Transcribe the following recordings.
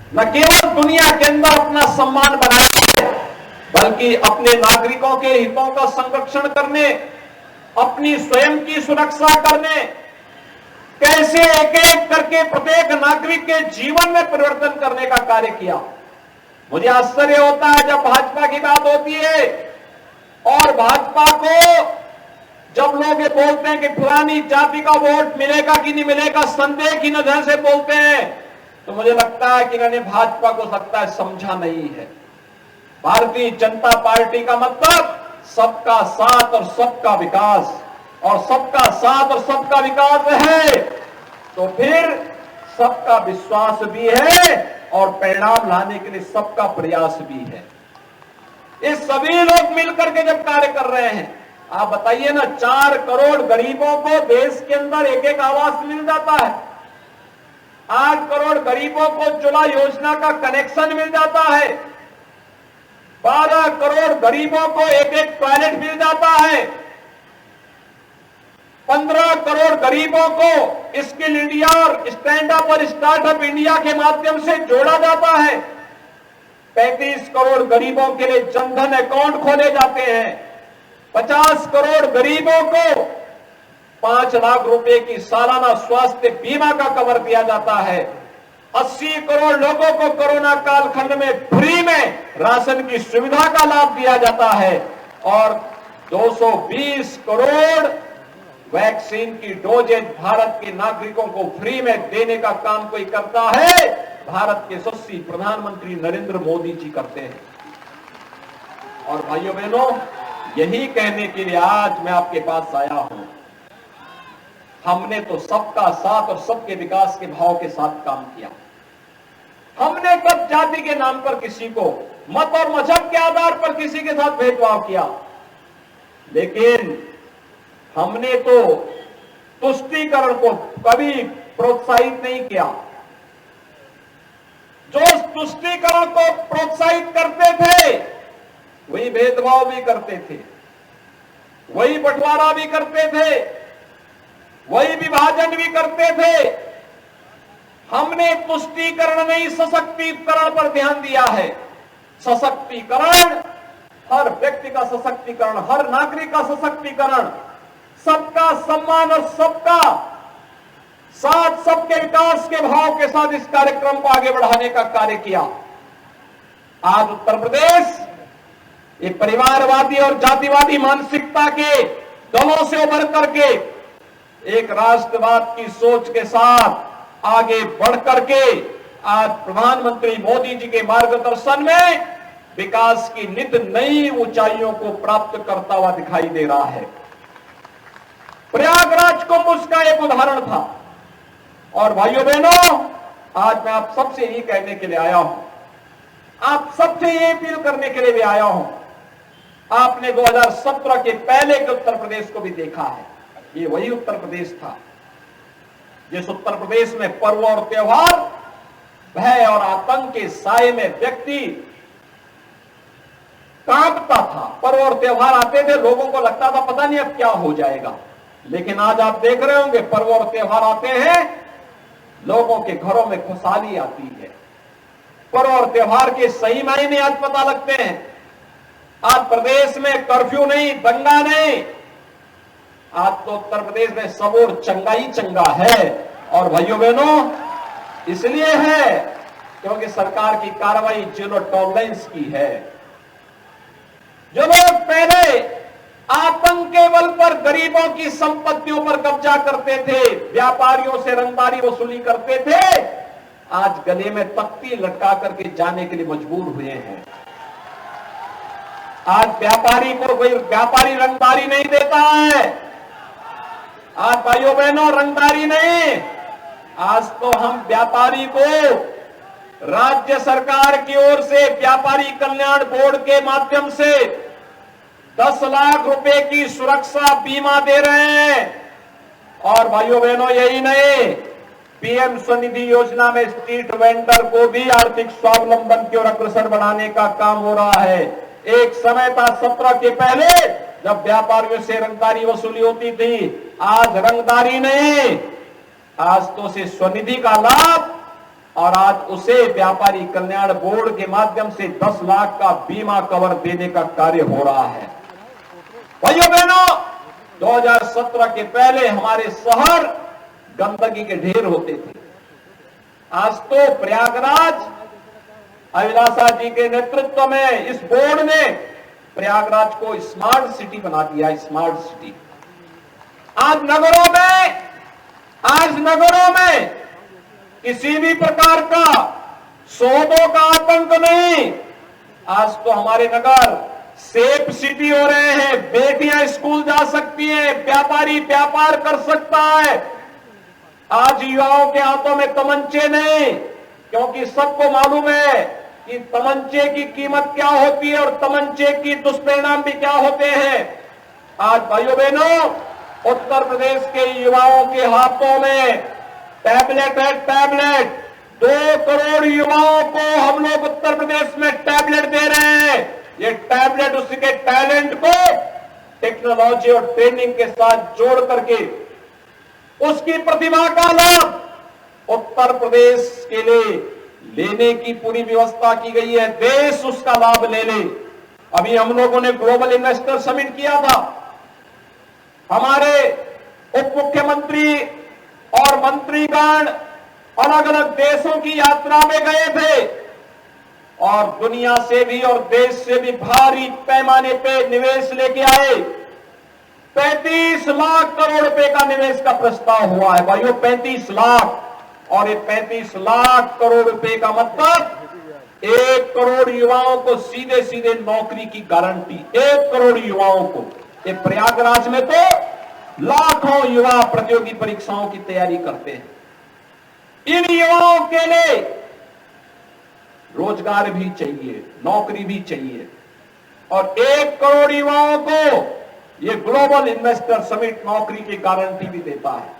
न केवल दुनिया के अंदर अपना सम्मान बनाए, बल्कि अपने नागरिकों के हितों का संरक्षण करने, अपनी स्वयं की सुरक्षा करने, कैसे एक एक करके प्रत्येक नागरिक के जीवन में परिवर्तन करने का कार्य किया। मुझे आश्चर्य होता है जब भाजपा की बात होती है और भाजपा को जब लोग ये बोलते हैं कि फलानी जाति का वोट मिलेगा कि नहीं मिलेगा, संदेह की नजर से बोलते हैं, तो मुझे लगता है कि इन्होंने भाजपा को लगता है समझा नहीं है। भारतीय जनता पार्टी का मतलब सबका साथ और सबका विकास, और सबका साथ और सबका विकास है तो फिर सबका विश्वास भी है और परिणाम लाने के लिए सबका प्रयास भी है। ये सभी लोग मिलकर के जब कार्य कर रहे हैं, आप बताइए ना, 4 करोड़ गरीबों को देश के अंदर एक एक आवास मिल जाता है, 8 करोड़ गरीबों को उज्ज्वला योजना का कनेक्शन मिल जाता है, 12 करोड़ गरीबों को एक एक टॉयलेट मिल जाता है, 15 करोड़ गरीबों को स्किल इंडिया और स्टैंड अप और स्टार्टअप इंडिया के माध्यम से जोड़ा जाता है, 35 करोड़ गरीबों के लिए जनधन अकाउंट खोले जाते हैं, 50 करोड़ गरीबों को 5 लाख रुपए की सालाना स्वास्थ्य बीमा का कवर दिया जाता है, 80 करोड़ लोगों को कोरोना कालखंड में फ्री में राशन की सुविधा का लाभ दिया जाता है और 220 करोड़ वैक्सीन की डोजेज भारत के नागरिकों को फ्री में देने का काम कोई करता है, भारत के यशस्वी प्रधानमंत्री नरेंद्र मोदी जी करते हैं। और भाइयों बहनों, यही कहने के लिए आज मैं आपके पास आया हूं। हमने तो सबका साथ और सबके विकास के भाव के साथ काम किया। हमने कब जाति के नाम पर किसी को, मत और मजहब के आधार पर किसी के साथ भेदभाव किया, लेकिन हमने तो तुष्टीकरण को कभी प्रोत्साहित नहीं किया। जो तुष्टीकरण को प्रोत्साहित करते थे वही भेदभाव भी करते थे, वही बंटवारा भी करते थे, वही विभाजन भी करते थे। हमने तुष्टीकरण नहीं सशक्तिकरण पर ध्यान दिया है। सशक्तिकरण, हर व्यक्ति का सशक्तिकरण, हर नागरिक का सशक्तिकरण, सबका सम्मान और सबका साथ, सबके विकास के भाव के साथ इस कार्यक्रम को आगे बढ़ाने का कार्य किया। आज उत्तर प्रदेश ये परिवारवादी और जातिवादी मानसिकता के दलों से उभर करके एक राष्ट्रवाद की सोच के साथ आगे बढ़ करके आज प्रधानमंत्री मोदी जी के मार्गदर्शन में विकास की नित नई ऊंचाइयों को प्राप्त करता हुआ दिखाई दे रहा है। प्रयागराज कुंभ उसका एक उदाहरण था। और भाइयों बहनों, आज मैं आप सबसे यही कहने के लिए आया हूं, आप सबसे ये अपील करने के लिए भी आया हूं। आपने 2017 के पहले के उत्तर प्रदेश को भी देखा है। ये वही उत्तर प्रदेश था जिस उत्तर प्रदेश में पर्व और त्योहार, भय और आतंक के साए में व्यक्ति कांपता था। पर्व और त्योहार आते थे, लोगों को लगता था पता नहीं अब क्या हो जाएगा। लेकिन आज आप देख रहे होंगे, पर्व और त्योहार आते हैं, लोगों के घरों में खुशहाली आती है। पर्व और त्योहार के सही मायने आज पता लगते हैं। आज प्रदेश में कर्फ्यू नहीं, दंगा नहीं, आज तो उत्तर प्रदेश में सब और चंगा ही चंगा है। और भाइयों बहनों, इसलिए है क्योंकि सरकार की कार्रवाई जीरो टॉलरेंस की है। जो लोग पहले आतंक के बल पर गरीबों की संपत्तियों पर कब्जा करते थे, व्यापारियों से रंगदारी वसूली करते थे, आज गले में तख्ती लटका करके जाने के लिए मजबूर हुए हैं। आज व्यापारी को कोई व्यापारी रंगदारी नहीं देता है। आज भाइयों बहनों, रंगदारी नहीं, आज तो हम व्यापारी को राज्य सरकार की ओर से व्यापारी कल्याण बोर्ड के माध्यम से 10 लाख रुपए की सुरक्षा बीमा दे रहे हैं। और भाइयों बहनों, यही नहीं, पीएम स्वनिधि योजना में स्ट्रीट वेंडर को भी आर्थिक स्वावलंबन की ओर अग्रसर बढ़ाने का काम हो रहा है। एक समय था 17 के पहले जब व्यापारियों से रंगदारी वसूली होती थी, आज रंगदारी नहीं, आज तो से स्वनिधि का लाभ और आज उसे व्यापारी कल्याण बोर्ड के माध्यम से 10 लाख का बीमा कवर देने का कार्य हो रहा है। भाइयों बहनों, 2017 के पहले हमारे शहर गंदगी के ढेर होते थे। आज तो प्रयागराज अभिलाषा जी के नेतृत्व में इस बोर्ड ने प्रयागराज को स्मार्ट सिटी बना दिया। स्मार्ट सिटी आज नगरों में किसी भी प्रकार का सौदों का आतंक नहीं। आज तो हमारे नगर सेफ सिटी हो रहे हैं। बेटियां स्कूल जा सकती हैं, व्यापारी व्यापार कर सकता है। आज युवाओं के हाथों में तमंचे नहीं, क्योंकि सबको मालूम है कि तमंचे की कीमत क्या होती है और तमंचे की दुष्परिणाम भी क्या होते हैं। आज भाइयों बहनों, उत्तर प्रदेश के युवाओं के हाथों में टैबलेट है। टैबलेट 2 करोड़ युवाओं को हम लोग उत्तर प्रदेश में टैबलेट दे रहे हैं। ये टैबलेट उसके टैलेंट को टेक्नोलॉजी और ट्रेनिंग के साथ जोड़ करके उसकी प्रतिभा का लाभ उत्तर प्रदेश के लिए लेने की पूरी व्यवस्था की गई है। देश उसका लाभ ले ले। अभी हम लोगों ने ग्लोबल इन्वेस्टर समिट किया था। हमारे उप मुख्यमंत्री और मंत्रीगण अलग अलग देशों की यात्रा में गए थे और दुनिया से भी और देश से भी भारी पैमाने पे निवेश लेके आए। 35 लाख करोड़ रुपए का निवेश का प्रस्ताव हुआ है। भाइयों 35 लाख, और ये 35 लाख करोड़ रुपए का मतलब 1 करोड़ युवाओं को सीधे सीधे नौकरी की गारंटी। 1 करोड़ युवाओं को। ये प्रयागराज में तो लाखों युवा प्रतियोगी परीक्षाओं की तैयारी करते हैं। इन युवाओं के लिए रोजगार भी चाहिए, नौकरी भी चाहिए, और 1 करोड़ युवाओं को ये ग्लोबल इन्वेस्टर समिट नौकरी की गारंटी भी देता है।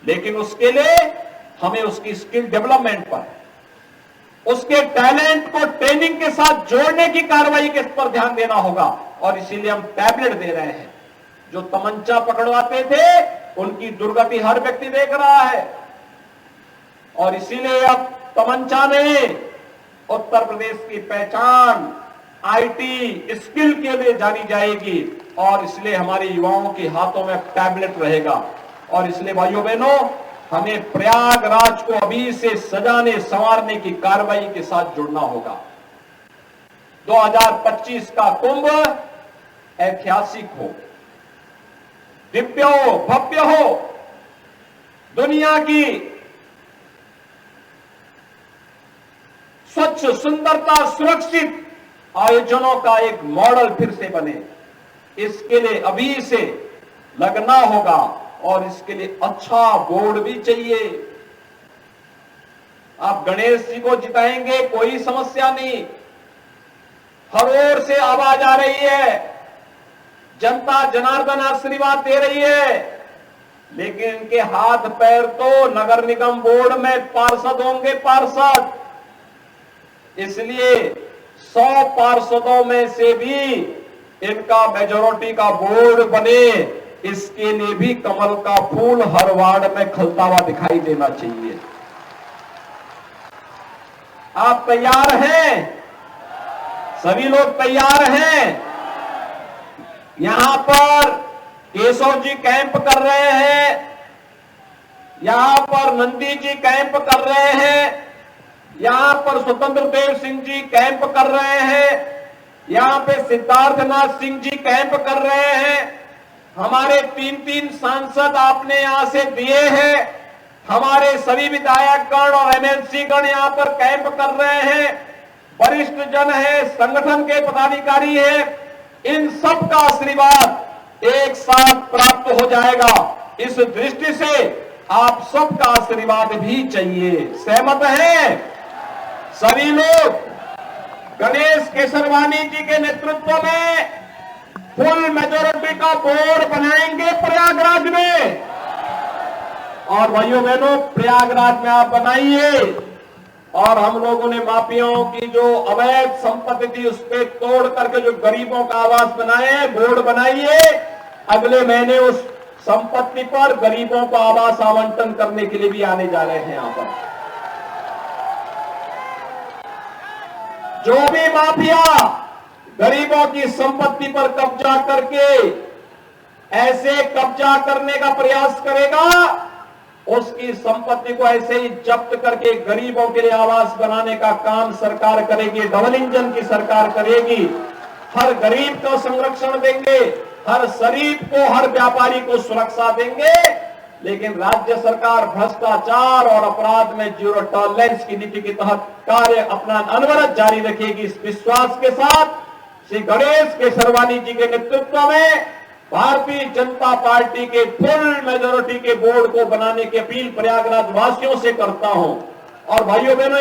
लेकिन उसके लिए हमें उसकी स्किल डेवलपमेंट पर, उसके टैलेंट को ट्रेनिंग के साथ जोड़ने की कार्रवाई के पर ध्यान देना होगा। और इसीलिए हम टैबलेट दे रहे हैं। जो तमंचा पकड़वाते थे उनकी दुर्गति हर व्यक्ति देख रहा है, और इसीलिए अब तमंचा नहीं, उत्तर प्रदेश की पहचान आईटी स्किल के लिए जानी जाएगी। और इसलिए हमारे युवाओं के हाथों में टैबलेट रहेगा। और इसलिए भाइयों बहनों, हमें प्रयागराज को अभी से सजाने संवारने की कार्रवाई के साथ जुड़ना होगा। 2025 का कुंभ ऐतिहासिक हो, दिव्य हो, भव्य हो, दुनिया की स्वच्छ, सुंदरता, सुरक्षित आयोजनों का एक मॉडल फिर से बने। इसके लिए अभी से लगना होगा, और इसके लिए अच्छा बोर्ड भी चाहिए। आप गणेश जी को जिताएंगे, कोई समस्या नहीं। हर ओर से आवाज आ रही है, जनता जनार्दन आशीर्वाद दे रही है, लेकिन इनके हाथ पैर तो नगर निगम बोर्ड में पार्षद होंगे, पार्षद। इसलिए 100 पार्षदों में से भी इनका मेजॉरिटी का बोर्ड बने, इसके लिए भी कमल का फूल हर वार्ड में खिलता हुआ दिखाई देना चाहिए। आप तैयार हैं? सभी लोग तैयार हैं? यहां पर केशव जी कैंप कर रहे हैं, यहां पर नंदी जी कैंप कर रहे हैं, यहां पर स्वतंत्र देव सिंह जी कैंप कर रहे हैं, यहां पे सिद्धार्थनाथ सिंह जी कैंप कर रहे हैं। हमारे 3 सांसद आपने यहां से दिए हैं। हमारे सभी विधायकगण और एमएलसी गण यहां पर कैंप कर रहे हैं। वरिष्ठ जन है, संगठन के पदाधिकारी है, इन सब का आशीर्वाद एक साथ प्राप्त हो जाएगा। इस दृष्टि से आप सबका आशीर्वाद भी चाहिए। सहमत हैं सभी लोग? गणेश केसरवानी जी के नेतृत्व में फुल मेजॉरिटी का बोर्ड बनाएंगे प्रयागराज में। और भाइयों बहनों, प्रयागराज में आप बनाइए, और हम लोगों ने माफियाओं की जो अवैध संपत्ति थी उस पर तोड़ करके जो गरीबों का आवास बनाए, बोर्ड बनाइए। अगले महीने उस संपत्ति पर गरीबों को आवास आवंटन करने के लिए भी आने जा रहे हैं यहां पर। जो भी माफिया गरीबों की संपत्ति पर कब्जा करके ऐसे कब्जा करने का प्रयास करेगा, उसकी संपत्ति को ऐसे ही जब्त करके गरीबों के लिए आवास बनाने का काम सरकार करेगी। डबल इंजन की सरकार करेगी। हर गरीब को संरक्षण देंगे, हर शरीफ को, हर व्यापारी को सुरक्षा देंगे। लेकिन राज्य सरकार भ्रष्टाचार और अपराध में जीरो टॉलरेंस की नीति के तहत कार्य अपना अनवरत जारी रखेगी। इस विश्वास के साथ श्री गणेश केसरवानी जी के नेतृत्व में भारतीय जनता पार्टी के फुल मेजोरिटी के बोर्ड को बनाने की अपील प्रयागराज वासियों से करता हूं। और भाइयों बहनों,